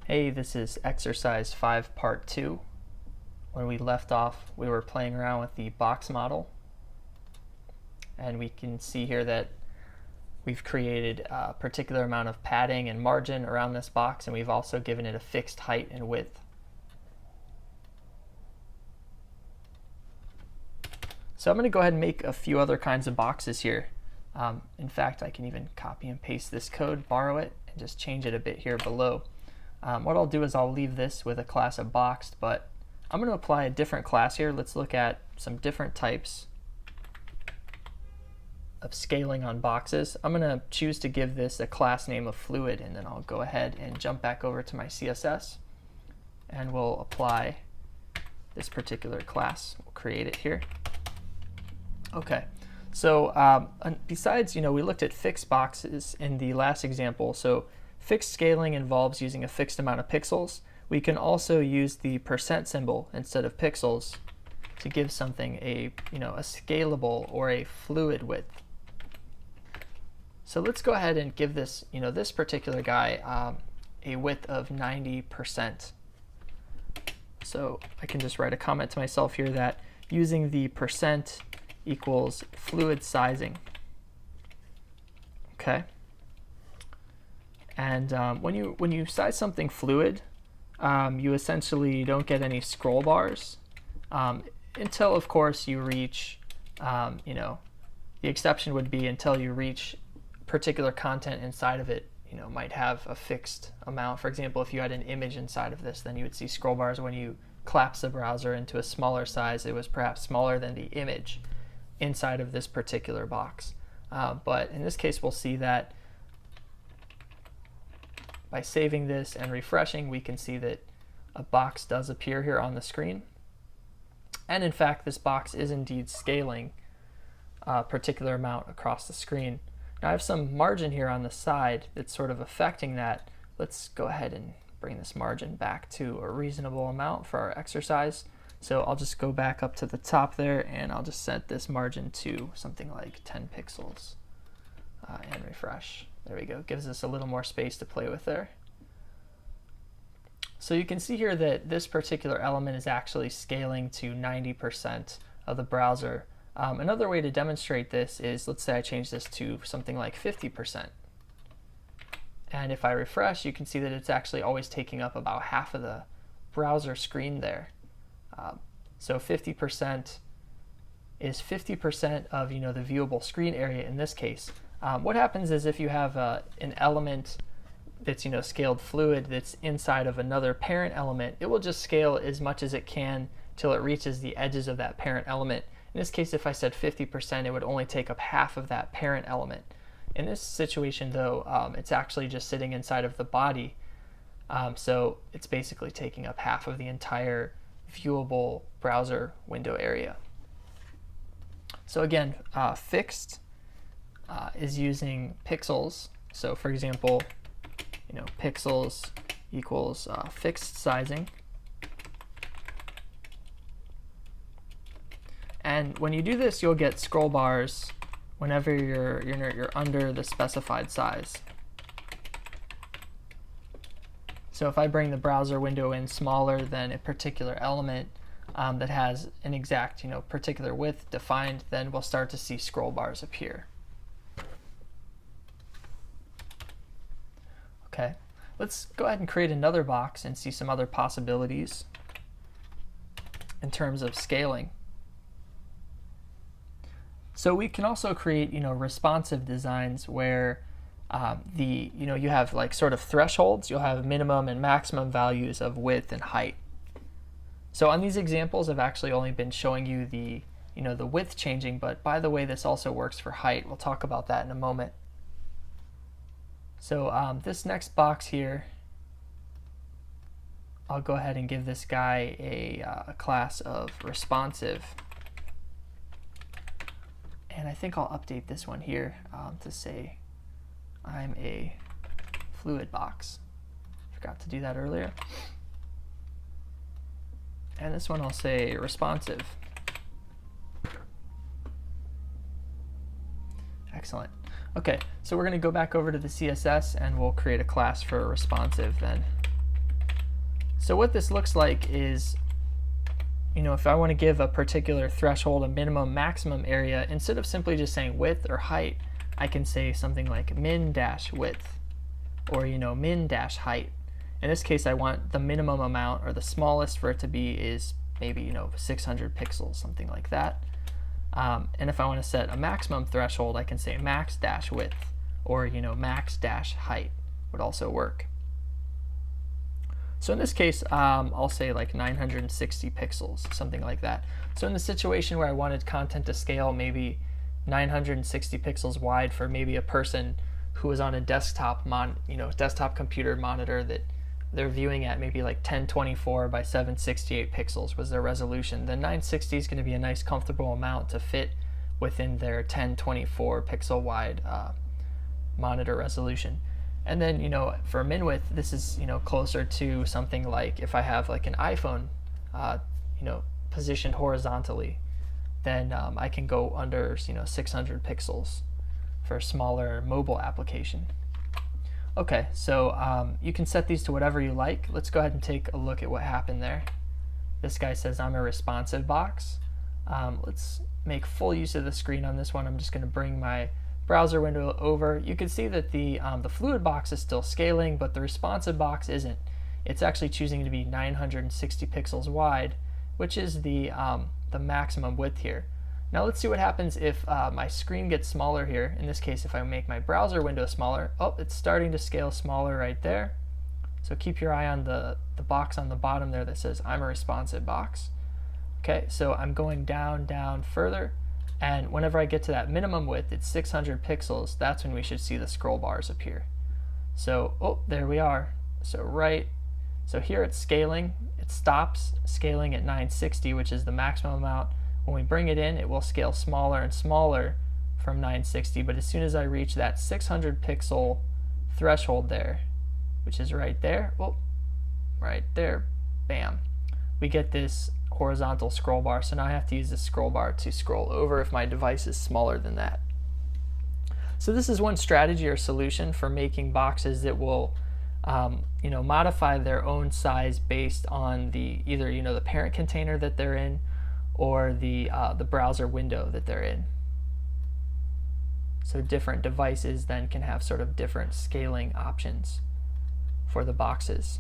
Hey, this is exercise 5 part 2. When we left off, we were playing around with the box model, and we can see here that we've created a particular amount of padding and margin around this box, and we've also given it a fixed height and width. So I'm going to go ahead and make a few other kinds of boxes here. In fact, I can even copy and paste this code, borrow it, and just change it a bit here below. What I'll do is I'll leave this with a class of boxed, but I'm going to apply a different class here. Let's look at some different types of scaling on boxes. I'm going to choose to give this a class name of fluid, and then I'll go ahead and jump back over to my CSS, and we'll apply this particular class. We'll create it here. Okay. So besides, we looked at fixed boxes in the last example. So fixed scaling involves using a fixed amount of pixels. We can also use the % symbol instead of pixels to give something a scalable or a fluid width. So let's go ahead and give this this particular guy a width of 90%. So I can just write a comment to myself here that using the % equals fluid sizing. Okay. And when you size something fluid, you essentially don't get any scroll bars until, of course, you reach, the exception would be until you reach particular content inside of it, might have a fixed amount. For example, if you had an image inside of this, then you would see scroll bars. When you collapse the browser into a smaller size, it was perhaps smaller than the image inside of this particular box. But in this case, we'll see that by saving this and refreshing, we can see that a box does appear here on the screen. And in fact, this box is indeed scaling a particular amount across the screen. Now I have some margin here on the side that's sort of affecting that. Let's go ahead and bring this margin back to a reasonable amount for our exercise. So I'll just go back up to the top there, and I'll just set this margin to something like 10 pixels and refresh. There we go. Gives us a little more space to play with there. So you can see here that this particular element is actually scaling to 90% of the browser. Another way to demonstrate this is, let's say I change this to something like 50%. And if I refresh, you can see that it's actually always taking up about half of the browser screen there. So 50% is 50% of the viewable screen area in this case. What happens is if you have an element that's scaled fluid that's inside of another parent element, it will just scale as much as it can till it reaches the edges of that parent element. In this case, if I said 50%, it would only take up half of that parent element. In this situation, though, it's actually just sitting inside of the body, so it's basically taking up half of the entire viewable browser window area. So again, fixed is using pixels. So for example, pixels equals fixed sizing. And when you do this, you'll get scroll bars whenever you're under the specified size. So if I bring the browser window in smaller than a particular element that has an exact particular width defined, then we'll start to see scroll bars appear. Okay, let's go ahead and create another box and see some other possibilities in terms of scaling. So we can also create responsive designs where you have like sort of thresholds. You'll have minimum and maximum values of width and height. So on these examples, I've actually only been showing you the the width changing, but by the way, this also works for height. We'll talk about that in a moment. So this next box here, I'll go ahead and give this guy a class of responsive. And I think I'll update this one here to say I'm a fluid box. Forgot to do that earlier. And this one I'll say responsive. Excellent. Okay, so we're going to go back over to the CSS and we'll create a class for responsive then. So what this looks like is, if I want to give a particular threshold a minimum maximum area, instead of simply just saying width or height, I can say something like min dash width, or min dash height. In this case, I want the minimum amount, or the smallest for it to be is maybe 600 pixels, something like that. And if I want to set a maximum threshold, I can say max dash width, or max dash height would also work. So in this case, I'll say like 960 pixels, something like that. So in the situation where I wanted content to scale maybe 960 pixels wide for maybe a person who was on a desktop desktop computer monitor that they're viewing at maybe like 1024 by 768 pixels was their resolution, then 960 is going to be a nice comfortable amount to fit within their 1024 pixel wide monitor resolution. And then, for min width, this is, closer to something like if I have like an iPhone, positioned horizontally, then I can go under, 600 pixels for a smaller mobile application. Okay, so you can set these to whatever you like. Let's go ahead and take a look at what happened there. This guy says I'm a responsive box. Let's make full use of the screen on this one. I'm just going to bring my browser window over. You can see that the fluid box is still scaling, but the responsive box isn't. It's actually choosing to be 960 pixels wide, which is the maximum width here. Now let's see what happens if my screen gets smaller here. In this case, if I make my browser window smaller, it's starting to scale smaller right there. So keep your eye on the box on the bottom there that says I'm a responsive box. Okay, so I'm going down further. And whenever I get to that minimum width, it's 600 pixels, that's when we should see the scroll bars appear. So, there we are. So here it's scaling. It stops scaling at 960, which is the maximum amount. When we bring it in, it will scale smaller and smaller from 960, but as soon as I reach that 600 pixel threshold there, which is right there, right there, bam, we get this horizontal scroll bar. So now I have to use this scroll bar to scroll over if my device is smaller than that. So this is one strategy or solution for making boxes that will modify their own size based on either the parent container that they're in or the browser window that they're in. So different devices then can have sort of different scaling options for the boxes.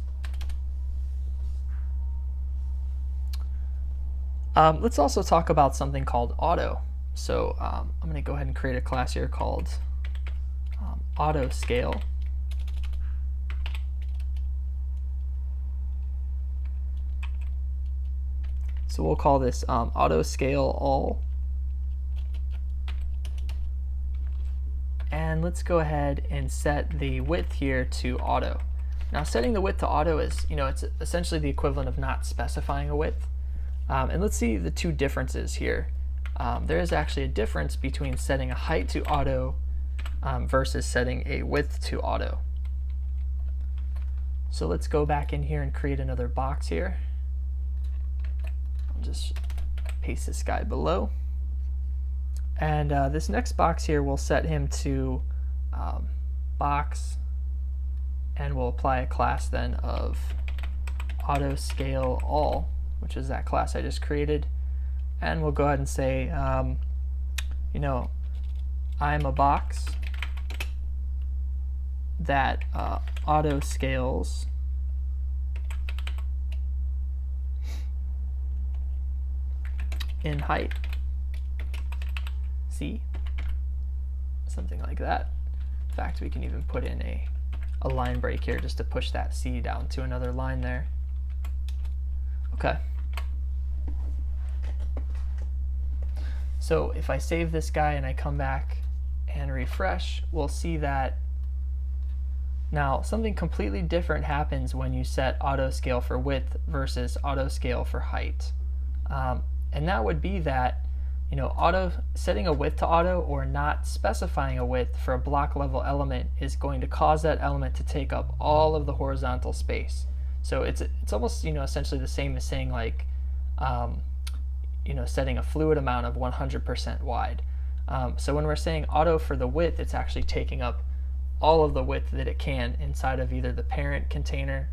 Let's also talk about something called auto. So I'm going to go ahead and create a class here called auto scale. So we'll call this auto scale all. And let's go ahead and set the width here to auto. Now setting the width to auto is, it's essentially the equivalent of not specifying a width. And let's see the two differences here. There is actually a difference between setting a height to auto versus setting a width to auto. So let's go back in here and create another box here. I'll just paste this guy below. And this next box here, we'll set him to box, and we'll apply a class then of auto scale all, which is that class I just created. And we'll go ahead and say, I'm a box that auto scales in height. C, something like that. In fact, we can even put in a line break here just to push that C down to another line there. Okay. So if I save this guy and I come back and refresh, we'll see that now something completely different happens when you set auto scale for width versus auto scale for height. And that would be that setting a width to auto or not specifying a width for a block level element is going to cause that element to take up all of the horizontal space. So it's almost essentially the same as saying like setting a fluid amount of 100% wide. So when we're saying auto for the width, it's actually taking up all of the width that it can inside of either the parent container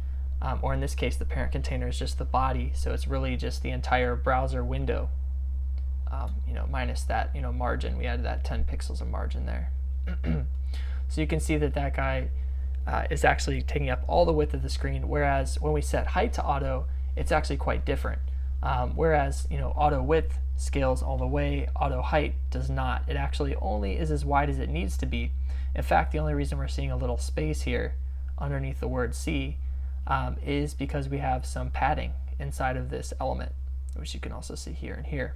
or in this case, the parent container is just the body, so it's really just the entire browser window, minus that margin. We added that 10 pixels of margin there. So you can see that that guy is actually taking up all the width of the screen, whereas when we set height to auto, it's actually quite different. Whereas auto width scales all the way, auto height does not. It actually only is as wide as it needs to be. In fact, the only reason we're seeing a little space here underneath the word C is because we have some padding inside of this element, which you can also see here and here.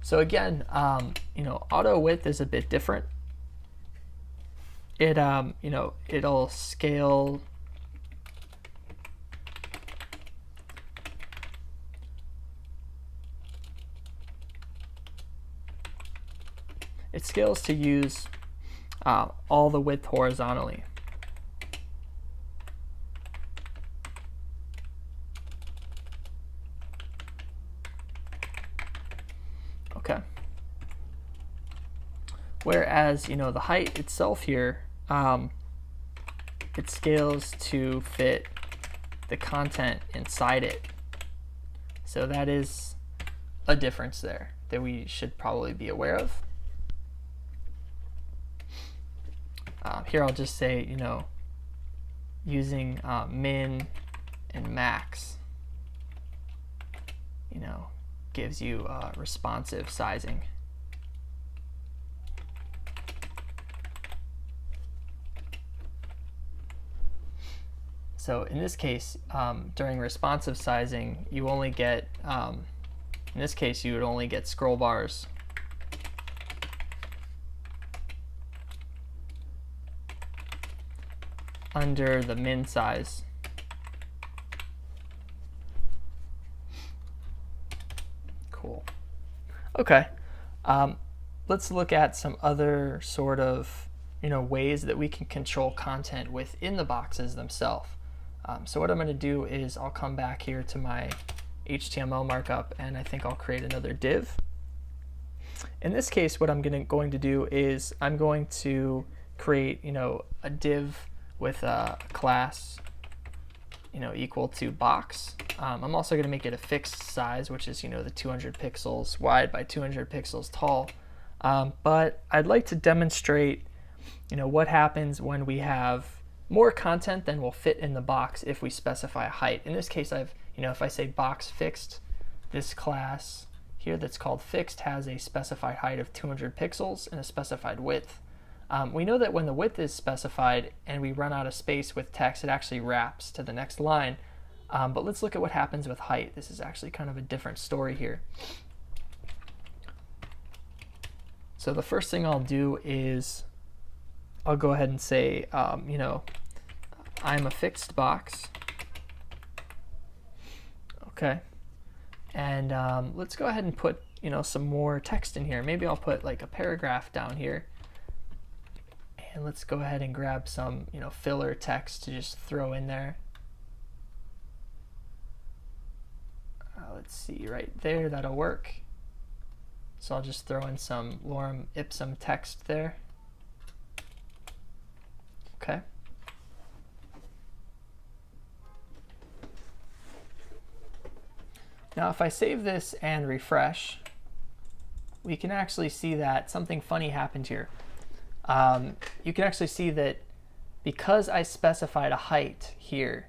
So again, auto width is a bit different. It it'll scale it scales to use all the width horizontally. Okay. Whereas the height itself here, it scales to fit the content inside it. So that is a difference there that we should probably be aware of. Here I'll just say, using min and max, gives you responsive sizing. So in this case, during responsive sizing, you only get, in this case, you would only get scroll bars under the min size. Cool. Okay, let's look at some other sort of ways that we can control content within the boxes themselves. So what I'm going to do is I'll come back here to my HTML markup, and I think I'll create another div. In this case, what I'm going to do is I'm going to create a div with a class equal to box. I'm also going to make it a fixed size, which is the 200 pixels wide by 200 pixels tall. But I'd like to demonstrate what happens when we have more content than will fit in the box if we specify a height. In this case, if I say box fixed, this class here that's called fixed has a specified height of 200 pixels and a specified width. We know that when the width is specified and we run out of space with text, it actually wraps to the next line. But let's look at what happens with height. This is actually kind of a different story here. So the first thing I'll do is I'll go ahead and say, I'm a fixed box. Okay. And let's go ahead and put some more text in here. Maybe I'll put like a paragraph down here. And let's go ahead and grab some filler text to just throw in there. Let's see, right there, that'll work. So I'll just throw in some lorem ipsum text there. Okay. Now if I save this and refresh, we can actually see that something funny happened here. You can actually see that because I specified a height here,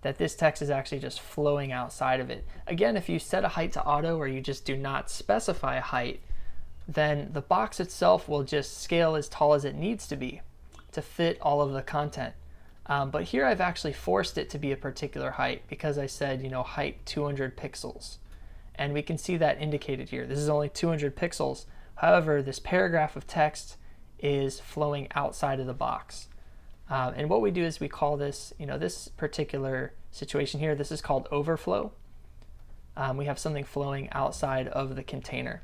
that this text is actually just flowing outside of it. Again, if you set a height to auto or you just do not specify a height, then the box itself will just scale as tall as it needs to be to fit all of the content. But here I've actually forced it to be a particular height because I said, height 200 pixels. And we can see that indicated here. This is only 200 pixels. However, this paragraph of text is flowing outside of the box. And what we do is we call this, this particular situation here, this is called overflow. We have something flowing outside of the container.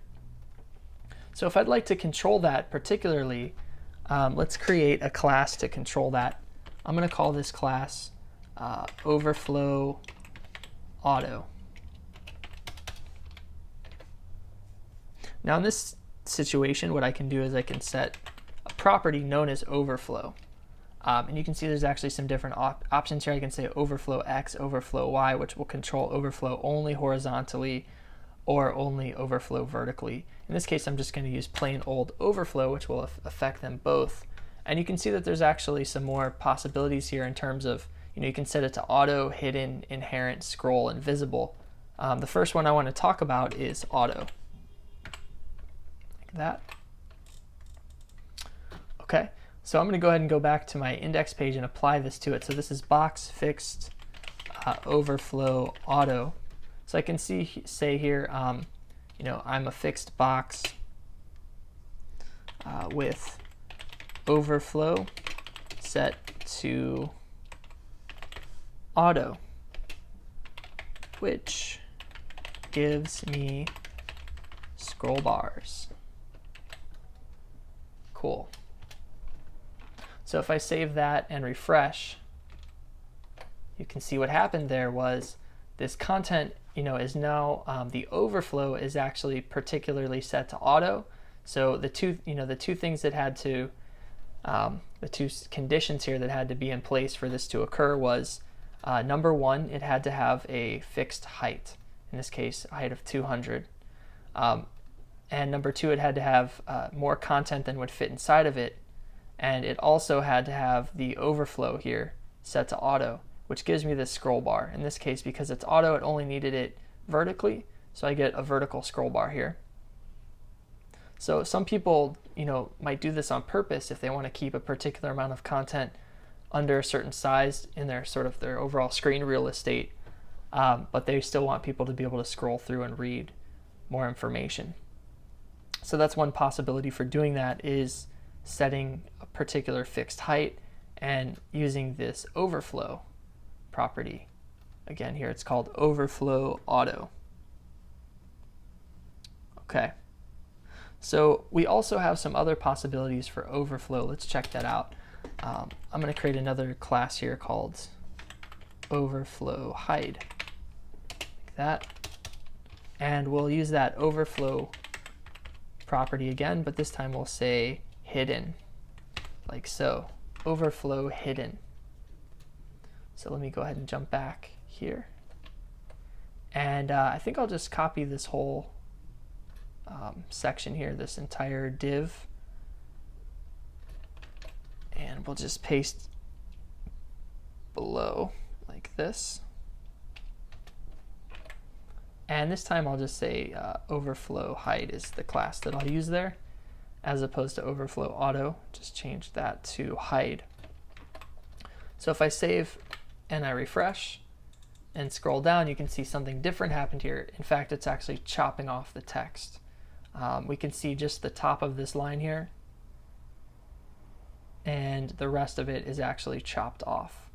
So if I'd like to control that particularly, let's create a class to control that. I'm going to call this class overflow auto. Now in this situation, what I can do is I can set a property known as overflow. And you can see there's actually some different options here. I can say overflow X, overflow Y, which will control overflow only horizontally or only overflow vertically. In this case, I'm just going to use plain old overflow, which will affect them both. And you can see that there's actually some more possibilities here in terms of, you can set it to auto, hidden, inherent, scroll, and visible. The first one I want to talk about is auto. Like that. Okay, so I'm going to go ahead and go back to my index page and apply this to it. So this is box fixed overflow auto. So I can say here, I'm a fixed box with overflow set to auto, which gives me scroll bars. Cool. So if I save that and refresh, you can see what happened there was this content is now the overflow is actually particularly set to auto. So the two things that had to the two conditions here that had to be in place for this to occur was number one, it had to have a fixed height, in this case a height of 200, and number two, it had to have more content than would fit inside of it, and it also had to have the overflow here set to auto, which gives me this scroll bar. In this case, because it's auto, it only needed it vertically, so I get a vertical scroll bar here. So some people, might do this on purpose if they want to keep a particular amount of content under a certain size in their their overall screen real estate, but they still want people to be able to scroll through and read more information. So that's one possibility for doing that, is setting a particular fixed height and using this overflow property. Again, here it's called overflow auto. Okay. So we also have some other possibilities for overflow. Let's check that out. I'm going to create another class here called overflow hide, like that. And we'll use that overflow property again, but this time we'll say hidden, like so. Overflow hidden. So let me go ahead and jump back here. And I think I'll just copy this whole section here, this entire div, and we'll just paste below like this. And this time I'll just say overflow hide is the class that I'll use there, as opposed to overflow auto. Just change that to hide. So if I save and I refresh and scroll down, you can see something different happened here. In fact, it's actually chopping off the text. We can see just the top of this line here, and the rest of it is actually chopped off.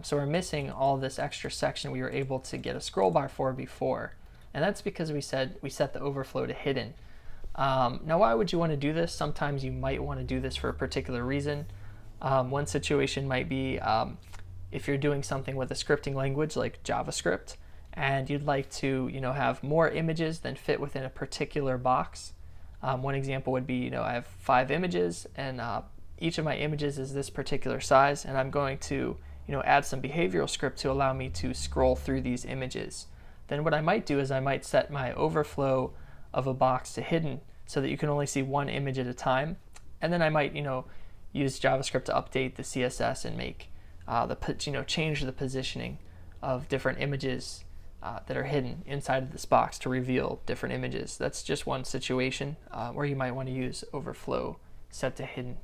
So we're missing all this extra section we were able to get a scroll bar for before, and that's because we set the overflow to hidden. Now, why would you want to do this? Sometimes you might want to do this for a particular reason. One situation might be if you're doing something with a scripting language like JavaScript, and you'd like to have more images than fit within a particular box. One example would be, I have 5 images, and each of my images is this particular size, and I'm going to add some behavioral script to allow me to scroll through these images. Then what I might do is I might set my overflow of a box to hidden so that you can only see one image at a time, and then I might use JavaScript to update the CSS and make change the positioning of different images that are hidden inside of this box to reveal different images. That's just one situation where you might want to use overflow set to hidden.